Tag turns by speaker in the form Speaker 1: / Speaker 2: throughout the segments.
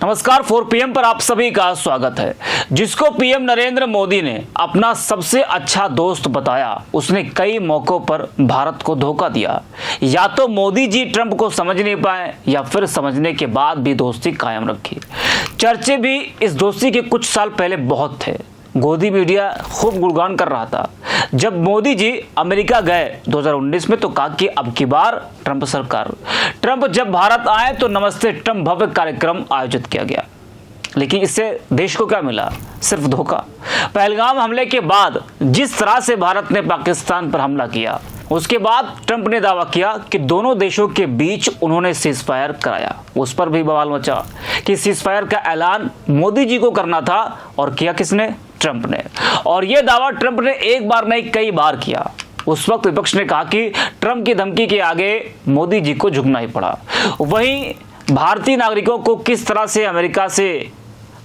Speaker 1: नमस्कार 4 PM पर आप सभी का स्वागत है। जिसको पीएम नरेंद्र मोदी ने अपना सबसे अच्छा दोस्त बताया, उसने कई मौकों पर भारत को धोखा दिया। या तो मोदी जी ट्रंप को समझ नहीं पाए या फिर समझने के बाद भी दोस्ती कायम रखी। चर्चे भी इस दोस्ती के कुछ साल पहले बहुत थे। गोदी मीडिया खूब गुणगान कर रहा था। जब मोदी जी अमेरिका गए 2019 में तो कहा कि अब की बार ट्रंप सरकार। ट्रंप जब भारत आए तो नमस्ते ट्रंप भव्य कार्यक्रम आयोजित किया गया। लेकिन इससे देश को क्या मिला? सिर्फ धोखा। पहलगाम हमले के बाद जिस तरह से भारत ने पाकिस्तान पर हमला किया, उसके बाद ट्रंप ने दावा किया कि दोनों देशों के बीच उन्होंने सीज फायर कराया। उस पर भी बवाल मचा कि सीज फायर का ऐलान मोदी जी को करना था और किया किसने? ट्रंप ने। और यह दावा ट्रंप ने एक बार नहीं कई बार किया। उस वक्त विपक्ष ने कहा कि ट्रंप की धमकी के आगे मोदी जी को झुकना ही पड़ा। वहीं भारतीय नागरिकों को किस तरह से अमेरिका से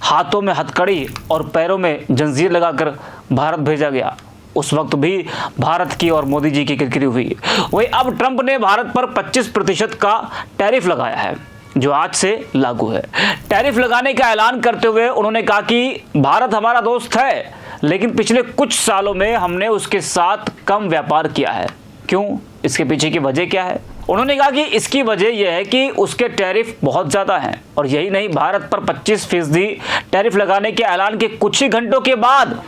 Speaker 1: हाथों में हथकड़ी और पैरों में जंजीर लगाकर भारत भेजा गया, उस वक्त भी भारत की और मोदी जी की किरकिरी हुई। वही अब ट्रंप ने भारत पर 25% का टैरिफ लगाया है, जो आज से लागू है। टैरिफ लगाने का ऐलान करते हुए उन्होंने कहा कि भारत हमारा दोस्त है, लेकिन पिछले कुछ सालों में हमने उसके साथ कम व्यापार किया है। क्यों? इसके पीछे की वजह क्या है? उन्होंने कहा कि इसकी वजह यह है कि उसके टैरिफ बहुत ज्यादा हैं। और यही नहीं, भारत पर 25% टैरिफ लगाने के ऐलान के कुछ ही घंटों के बाद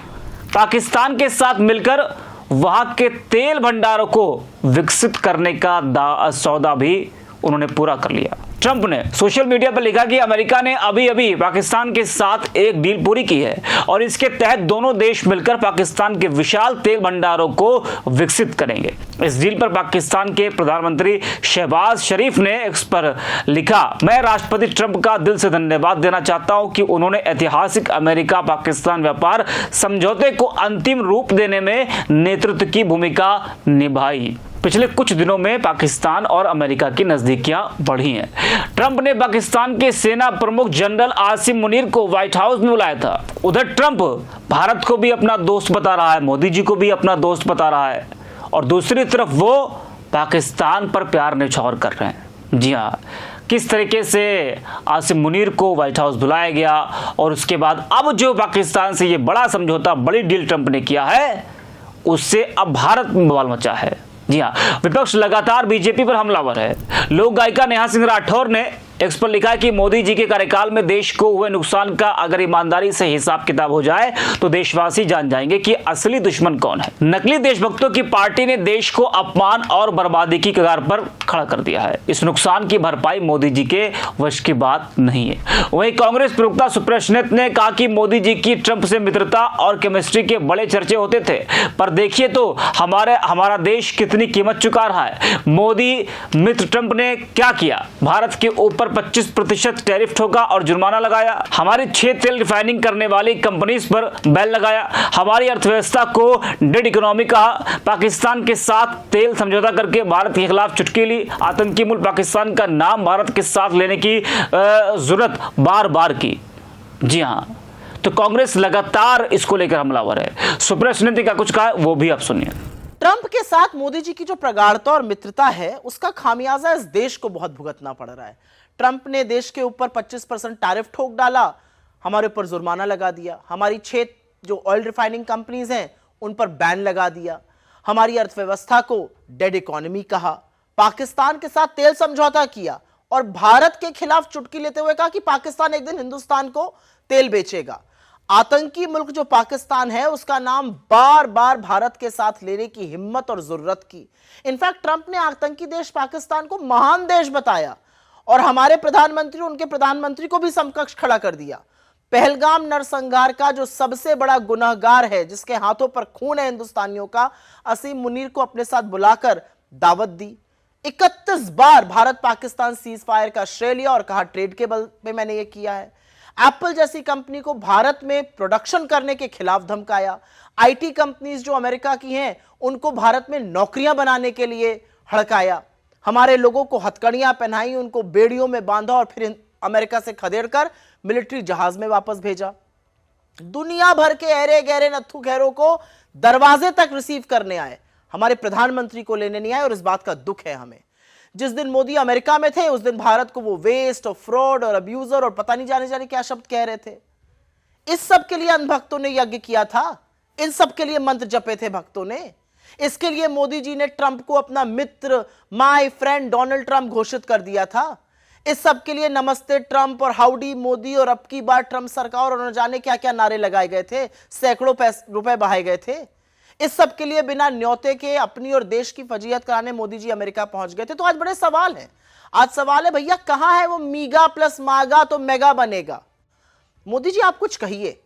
Speaker 1: पाकिस्तान के साथ मिलकर वहां के तेल भंडारों को विकसित करने का सौदा भी उन्होंने पूरा कर लिया। ट्रंप ने सोशल मीडिया पर लिखा कि अमेरिका ने अभी अभी पाकिस्तान के साथ एक डील पूरी की है और इसके तहत दोनों देश मिलकर पाकिस्तान के विशाल तेल भंडारों को विकसित करेंगे। इस डील पर पाकिस्तान के प्रधानमंत्री शहबाज शरीफ ने एक्स पर लिखा, मैं राष्ट्रपति ट्रंप का दिल से धन्यवाद देना चाहता हूं कि उन्होंने ऐतिहासिक अमेरिका पाकिस्तान व्यापार समझौते को अंतिम रूप देने में नेतृत्व की भूमिका निभाई। पिछले कुछ दिनों में पाकिस्तान और अमेरिका की नजदीकियां बढ़ी हैं। ट्रंप ने पाकिस्तान के सेना प्रमुख जनरल आसिम मुनीर को व्हाइट हाउस में बुलाया था। उधर ट्रंप भारत को भी अपना दोस्त बता रहा है, मोदी जी को भी अपना दोस्त बता रहा है, और दूसरी तरफ वो पाकिस्तान पर प्यार न्यौछावर कर रहे हैं। जी हाँ, किस तरीके से आसिम मुनीर को व्हाइट हाउस बुलाया गया और उसके बाद अब जो पाकिस्तान से ये बड़ा समझौता, बड़ी डील ट्रंप ने किया है, उससे अब भारत में बवाल मचा है। जी हाँ, विपक्ष लगातार बीजेपी पर हमलावर है। लोक गायिका नेहा सिंह राठौर ने एक्स पर लिखा है कि मोदी जी के कार्यकाल में देश को हुए नुकसान का अगर ईमानदारी से हिसाब किताब हो जाए तो देशवासी जान जाएंगे कि असली दुश्मन कौन है। नकली देशभक्तों की पार्टी ने देश को अपमान और बर्बादी की कगार पर खड़ा कर दिया है। इस नुकसान की भरपाई मोदी जी के वश की बात नहीं है। वहीं कांग्रेस प्रवक्ता सुप्रीत ने कहा कि मोदी जी की ट्रंप से मित्रता और केमिस्ट्री के बड़े चर्चे होते थे, पर देखिए तो हमारा देश कितनी कीमत चुका रहा है। मोदी मित्र ट्रंप ने क्या किया? भारत के ऊपर 25% टैरिफ ठोका और जुर्माना लगाया। हमारी 6 तेल रिफाइनिंग करने वाली कंपनीज पर बैन लगाया। हमारी अर्थव्यवस्था को डेड इकोनॉमी कहा। पाकिस्तान के साथ तेल समझौता करके भारत के खिलाफ चुटकी ली। आतंकी मुल्क पाकिस्तान का नाम भारत के साथ लेने की जरूरत बार बार की। जी हाँ, तो कांग्रेस लगातार इसको लेकर हमलावर है। सुप्रीत ने क्या कुछ कहा वो भी आप सुनिए।
Speaker 2: ट्रंप के साथ मोदी जी की जो प्रगाढ़ता और मित्रता है, उसका खामियाजा इस देश को बहुत भुगतना पड़ रहा है। ट्रंप ने देश के ऊपर 25% टैरिफ ठोक डाला, हमारे ऊपर जुर्माना लगा दिया, हमारी 6 जो ऑयल रिफाइनिंग कंपनीज हैं उन पर बैन लगा दिया, हमारी अर्थव्यवस्था को डेड इकोनॉमी कहा, पाकिस्तान के साथ तेल समझौता किया और भारत के खिलाफ चुटकी लेते हुए कहा कि पाकिस्तान एक दिन हिंदुस्तान को तेल बेचेगा। आतंकी मुल्क जो पाकिस्तान है, उसका नाम बार बार भारत के साथ लेने की हिम्मत और जरूरत की। इनफैक्ट ट्रंप ने आतंकी देश पाकिस्तान को महान देश बताया और हमारे प्रधानमंत्री, उनके प्रधानमंत्री को भी समकक्ष खड़ा कर दिया। पहलगाम नरसंहार का जो सबसे बड़ा गुनहगार है, जिसके हाथों पर खून है हिंदुस्तानियों का, आसिम मुनीर को अपने साथ बुलाकर दावत दी। 31 बार भारत पाकिस्तान सीज फायर का श्रेय लिया और कहा ट्रेड के बल पे मैंने ये किया है। एप्पल जैसी कंपनी को भारत में प्रोडक्शन करने के खिलाफ धमकाया। आईटी कंपनीज जो अमेरिका की हैं, उनको भारत में नौकरियां बनाने के लिए हड़काया। हमारे लोगों को हथकड़ियां पहनाई, उनको बेड़ियों में बांधा और फिर अमेरिका से खदेड़कर मिलिट्री जहाज में वापस भेजा। दुनिया भर के अरे गहरे नत्थु खैरों को दरवाजे तक रिसीव करने आए, हमारे प्रधानमंत्री को लेने नहीं आए और इस बात का दुख है हमें। जिस दिन मोदी अमेरिका में थे उस दिन भारत को वो वेस्ट और फ्रॉड और अब्यूजर और पता नहीं जाने क्या शब्द कह रहे थे। इस सब के लिए अंधभक्तों ने यज्ञ किया था, इन सब के लिए मंत्र जपे थे भक्तों ने। इसके लिए मोदी जी ने ट्रंप को अपना मित्र, माय फ्रेंड डोनाल्ड ट्रंप घोषित कर दिया था। इस सब के लिए नमस्ते ट्रंप और हाउडी मोदी और अब की बार ट्रंप सरकार और न जाने क्या क्या नारे लगाए गए थे, सैकड़ों रुपए बहाए गए थे। इस सब के लिए बिना न्योते के अपनी और देश की फजीहत कराने मोदी जी अमेरिका पहुंच गए थे। तो आज बड़े सवाल हैं। आज सवाल है भैया कहां है वो मीगा प्लस मागा तो मेगा बनेगा। मोदी जी आप कुछ कहिए।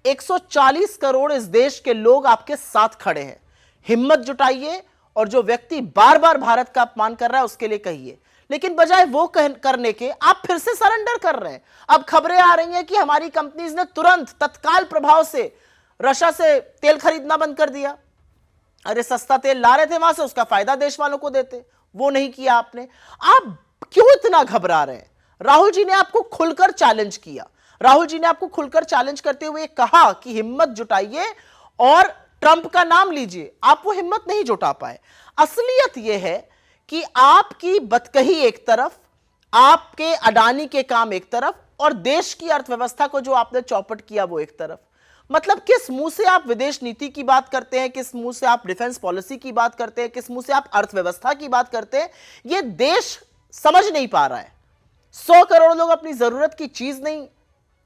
Speaker 2: 140 करोड़ इस देश के लोग आपके साथ खड़े हैं। हिम्मत जुटाइए और जो व्यक्ति बार बार भारत का अपमान कर रहा है उसके लिए कहिए। लेकिन बजाय वो करने के आप फिर से सरेंडर कर रहे हैं। अब खबरें आ रही हैं कि हमारी कंपनीज ने तुरंत तत्काल प्रभाव से रशिया से तेल खरीदना बंद कर दिया। अरे सस्ता तेल ला रहे थे वहां से, उसका फायदा देश वालों को देते, वो नहीं किया आपने। आप क्यों इतना घबरा रहे हैं? राहुल जी ने आपको खुलकर चैलेंज किया। राहुल जी ने आपको खुलकर चैलेंज करते हुए कहा कि हिम्मत जुटाइए और ट्रंप का नाम लीजिए। आप वो हिम्मत नहीं जुटा पाए। असलियत यह है कि आपकी बतकही एक तरफ, आपके अडानी के काम एक तरफ और देश की अर्थव्यवस्था को जो आपने चौपट किया वो एक तरफ। मतलब किस मुंह से आप विदेश नीति की बात करते हैं, किस मुंह से आप डिफेंस पॉलिसी की बात करते हैं, किस मुंह से आप अर्थव्यवस्था की बात करते हैं, यह देश समझ नहीं पा रहा है। 100 करोड़ लोग अपनी जरूरत की चीज नहीं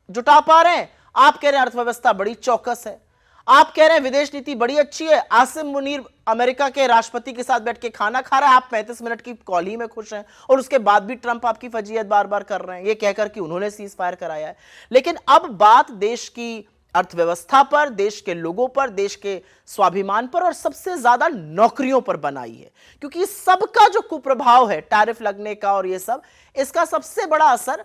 Speaker 2: जुटा पा रहे हैं। आप कह रहे हैं अर्थव्यवस्था बड़ी चौकस है, आप कह रहे हैं विदेश नीति बड़ी अच्छी है। आसिम मुनीर अमेरिका के राष्ट्रपति के साथ बैठ के खाना खा रहा है, आप 35 मिनट की कॉल ही में खुश हैं और उसके बाद भी ट्रंप आपकी फजीहत बार बार कर रहे हैं ये कहकर कि उन्होंने सीज फायर कराया है। लेकिन अब बात देश की अर्थव्यवस्था पर, देश के लोगों पर, देश के स्वाभिमान पर और सबसे ज्यादा नौकरियों पर बनाई है। क्योंकि सबका जो कुप्रभाव है टैरिफ लगने का और ये सब, इसका सबसे बड़ा असर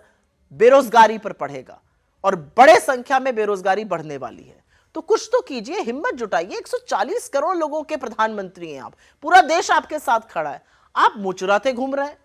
Speaker 2: बेरोजगारी पर पड़ेगा और बड़े संख्या में बेरोजगारी बढ़ने वाली है। तो कुछ तो कीजिए, हिम्मत जुटाइए। 140 करोड़ लोगों के प्रधानमंत्री हैं आप, पूरा देश आपके साथ खड़ा है, आप मुचुराते घूम रहे हैं।